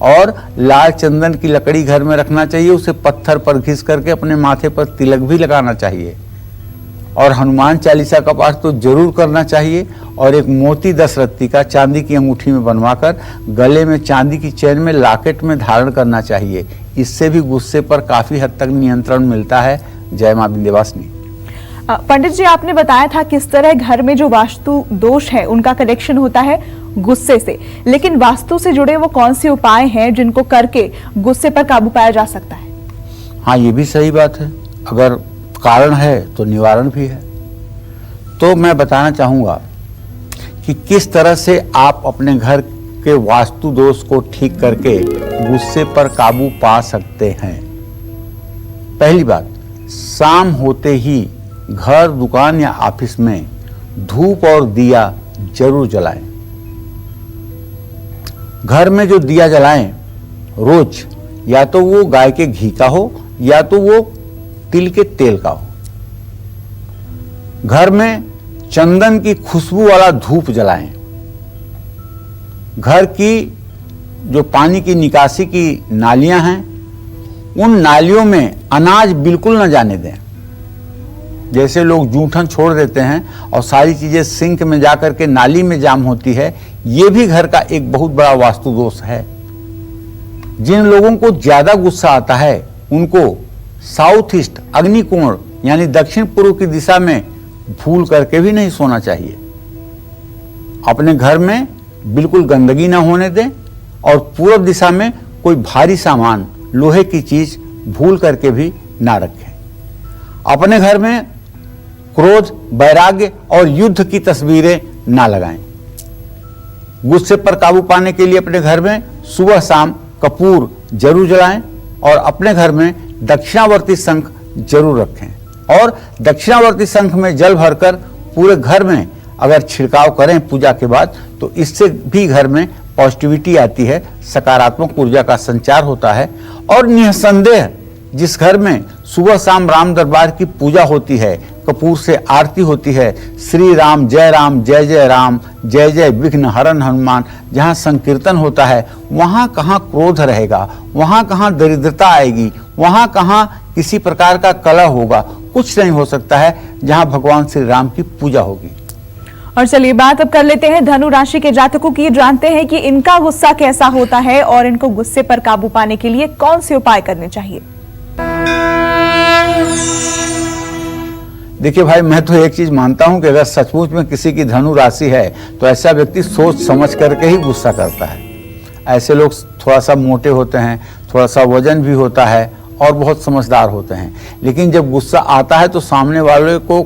और लाल चंदन की लकड़ी घर में रखना चाहिए, उसे पत्थर पर घिस करके अपने माथे पर तिलक भी लगाना चाहिए और हनुमान चालीसा का पाठ तो जरूर करना चाहिए और एक मोती 10 रत्ती का चांदी की अंगूठी में बनवाकर गले में चांदी की चेन में लॉकेट में धारण करना चाहिए। इससे भी गुस्से पर काफी हद तक नियंत्रण मिलता है। जय मां विंध्यवासिनी। पंडित जी, आपने बताया था किस तरह घर में जो वास्तु दोष है उनका कनेक्शन होता है गुस्से से, लेकिन वास्तु से जुड़े वो कौन से उपाय हैं जिनको करके गुस्से पर काबू पाया जा सकता है? हाँ, ये भी सही बात है। अगर कारण है तो निवारण भी है। तो मैं बताना चाहूंगा कि किस तरह से आप अपने घर के वास्तु दोष को ठीक करके गुस्से पर काबू पा सकते हैं। पहली बात, शाम होते ही घर, दुकान या ऑफिस में धूप और दिया जरूर जलाएं। घर में जो दिया जलाएं रोज, या तो वो गाय के घी का हो या तो वो तिल के तेल का हो। घर में चंदन की खुशबू वाला धूप जलाएं। घर की जो पानी की निकासी की नालियां हैं उन नालियों में अनाज बिल्कुल न जाने दें। जैसे लोग जूठन छोड़ देते हैं और सारी चीजें सिंक में जाकर के नाली में जाम होती है, ये भी घर का एक बहुत बड़ा वास्तु दोष है। जिन लोगों को ज्यादा गुस्सा आता है उनको साउथ ईस्ट अग्निकोण यानी दक्षिण पूर्व की दिशा में भूल करके भी नहीं सोना चाहिए। अपने घर में बिल्कुल गंदगी ना होने दें और पूर्व दिशा में कोई भारी सामान, लोहे की चीज भूल करके भी ना रखें। अपने घर में क्रोध, वैराग्य और युद्ध की तस्वीरें ना लगाएं। गुस्से पर काबू पाने के लिए अपने घर में सुबह शाम कपूर जरूर जलाएं और अपने घर में दक्षिणावर्ती शंख जरूर रखें और दक्षिणावर्ती शंख में जल भरकर पूरे घर में अगर छिड़काव करें पूजा के बाद, तो इससे भी घर में पॉजिटिविटी आती है, सकारात्मक ऊर्जा का संचार होता है। और निसंदेह जिस घर में सुबह शाम राम दरबार की पूजा होती है, कपूर से आरती होती है, श्री राम जय जय राम, जय जय विघ्न हरण हनुमान, जहाँ संकीर्तन होता है, वहाँ कहाँ क्रोध रहेगा, वहाँ कहाँ दरिद्रता आएगी, वहाँ कहाँ किसी प्रकार का कलह होगा, कुछ नहीं हो सकता है जहाँ भगवान श्री राम की पूजा होगी। और चलिए बात अब कर लेते हैं धनु राशि के जातकों की। जानते हैं कि इनका गुस्सा कैसा होता है और इनको गुस्से पर काबू पाने के लिए कौन से उपाय करने चाहिए। देखिए भाई, मैं तो एक चीज मानता हूं कि अगर सचमुच में किसी की धनु राशि है तो ऐसा व्यक्ति सोच समझ करके ही गुस्सा करता है। ऐसे लोग थोड़ा सा मोटे होते हैं, थोड़ा सा वजन भी होता है और बहुत समझदार होते हैं, लेकिन जब गुस्सा आता है तो सामने वाले को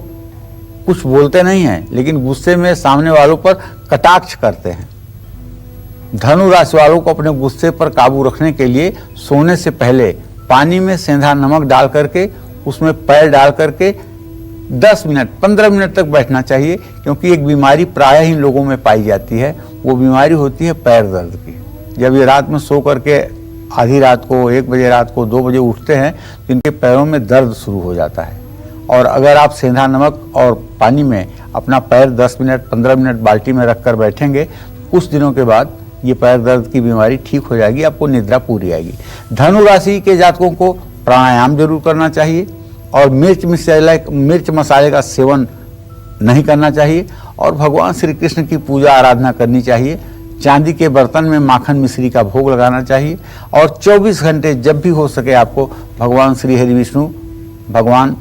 कुछ बोलते नहीं हैं, लेकिन गुस्से में सामने वालों पर कटाक्ष करते हैं। धनु राशि वालों को अपने गुस्से पर काबू रखने के लिए सोने से पहले पानी में सेंधा नमक डाल करके उसमें पैर डाल करके 10 मिनट 15 मिनट तक बैठना चाहिए, क्योंकि एक बीमारी प्रायः ही लोगों में पाई जाती है, वो बीमारी होती है पैर दर्द की। जब ये रात में सो करके आधी रात को, 1 बजे रात को, 2 बजे उठते हैं तो इनके पैरों में दर्द शुरू हो जाता है। और अगर आप सेंधा नमक और पानी में अपना पैर 10 मिनट 15 मिनट बाल्टी में रख कर बैठेंगे, कुछ दिनों के बाद ये पैर दर्द की बीमारी ठीक हो जाएगी, आपको निद्रा पूरी आएगी। धनु राशि के जातकों को प्राणायाम जरूर करना चाहिए और मिर्च मसाले का सेवन नहीं करना चाहिए और भगवान श्री कृष्ण की पूजा आराधना करनी चाहिए। चांदी के बर्तन में माखन मिश्री का भोग लगाना चाहिए और 24 घंटे जब भी हो सके आपको भगवान श्री हरि विष्णु, भगवान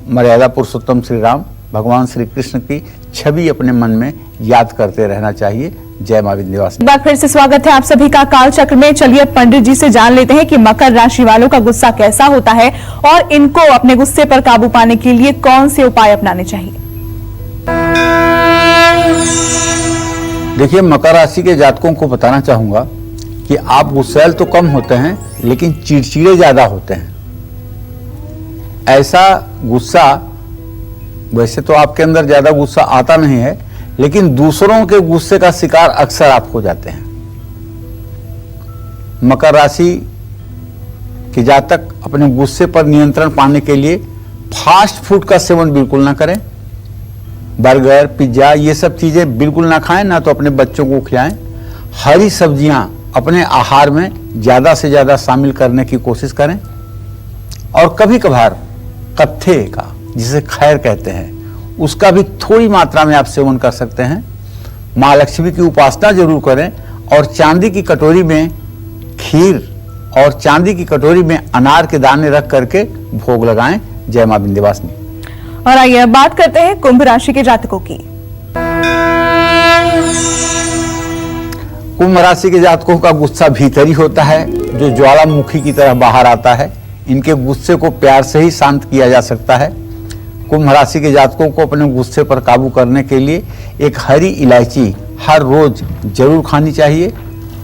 मर्यादा पुरुषोत्तम श्री राम, भगवान श्री कृष्ण की छवि अपने मन में याद करते रहना चाहिए। जय मां विंध्यवासिनी। एक बार फिर से स्वागत है आप सभी का काल चक्र में। चलिए पंडित जी से जान लेते हैं कि मकर राशि वालों का गुस्सा कैसा होता है और इनको अपने गुस्से पर काबू पाने के लिए कौन से उपाय अपनाने चाहिए। देखिए, मकर राशि के जातकों को बताना चाहूंगा कि आप गुस्सैल तो कम होते हैं, लेकिन चिड़चिड़े ज्यादा होते हैं। ऐसा गुस्सा, वैसे तो आपके अंदर ज्यादा गुस्सा आता नहीं है, लेकिन दूसरों के गुस्से का शिकार अक्सर आप हो जाते हैं। मकर राशि के जातक अपने गुस्से पर नियंत्रण पाने के लिए फास्ट फूड का सेवन बिल्कुल ना करें। बर्गर, पिज्जा, ये सब चीजें बिल्कुल ना खाएं, ना तो अपने बच्चों को खिलाएं। हरी सब्जियां अपने आहार में ज्यादा से ज्यादा शामिल करने की कोशिश करें और कभी कभार कत्थे का, जिसे खैर कहते हैं, उसका भी थोड़ी मात्रा में आप सेवन कर सकते हैं। माँ लक्ष्मी की उपासना जरूर करें और चांदी की कटोरी में खीर और चांदी की कटोरी में अनार के दाने रख करके भोग लगाएं। जय मां विंध्यवासिनी। और आइए अब बात करते हैं कुंभ राशि के जातकों की। कुंभ राशि के जातकों का गुस्सा भीतरी होता है, जो ज्वालामुखी की तरह बाहर आता है। इनके गुस्से को प्यार से ही शांत किया जा सकता है। कुंभ राशि के जातकों को अपने गुस्से पर काबू करने के लिए एक हरी इलायची हर रोज जरूर खानी चाहिए।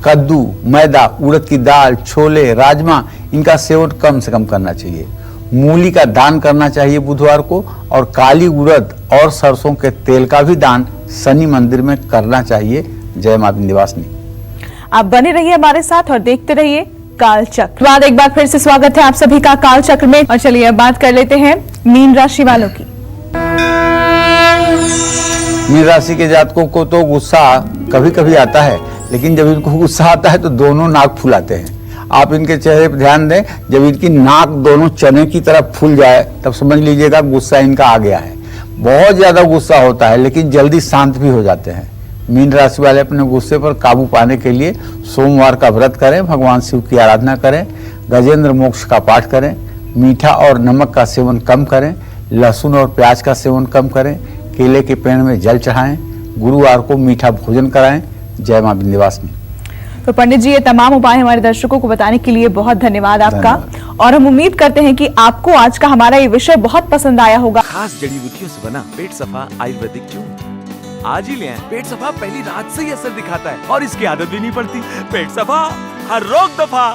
कद्दू, मैदा, उड़द की दाल, छोले, राजमा, इनका सेवन कम से कम करना चाहिए। मूली का दान करना चाहिए बुधवार को और काली उड़द और सरसों के तेल का भी दान शनि मंदिर में करना चाहिए। जय मां विंध्यवासिनी। आप बने रहिए हमारे साथ और देखते रहिए काल चक्र। बाद एक बार फिर से स्वागत है आप सभी का काल चक्र में। और चलिए अब बात कर लेते हैं मीन राशि वालों की। मीन राशि के जातकों को तो गुस्सा कभी कभी आता है, लेकिन जब इनको गुस्सा आता है तो दोनों नाक फुलाते हैं। आप इनके चेहरे पर ध्यान दें, जब इनकी नाक दोनों चने की तरफ फूल जाए तब समझ लीजिएगा गुस्सा इनका आ गया है। बहुत ज़्यादा गुस्सा होता है लेकिन जल्दी शांत भी हो जाते हैं। मीन राशि वाले अपने गुस्से पर काबू पाने के लिए सोमवार का व्रत करें, भगवान शिव की आराधना करें, गजेंद्र मोक्ष का पाठ करें, मीठा और नमक का सेवन कम करें, लहसुन और प्याज का सेवन कम करें, केले के पेड़ में जल चढ़ाएं, गुरुवार को मीठा भोजन कराएं। जय मां विंध्यवासिनी। तो पंडित जी, ये तमाम उपाय हमारे दर्शकों को बताने के लिए बहुत धन्यवाद आपका। और हम उम्मीद करते हैं कि आपको आज का हमारा ये विषय बहुत पसंद आया होगा। खास जड़ी बूटियों से बना पेट सफा आयुर्वेदिक चूर्ण आज ही ले आएं। पेट सफा पहली रात से ही असर दिखाता है और इसकी आदत भी नहीं पड़ती। पेट सफा, हर रोग दफा।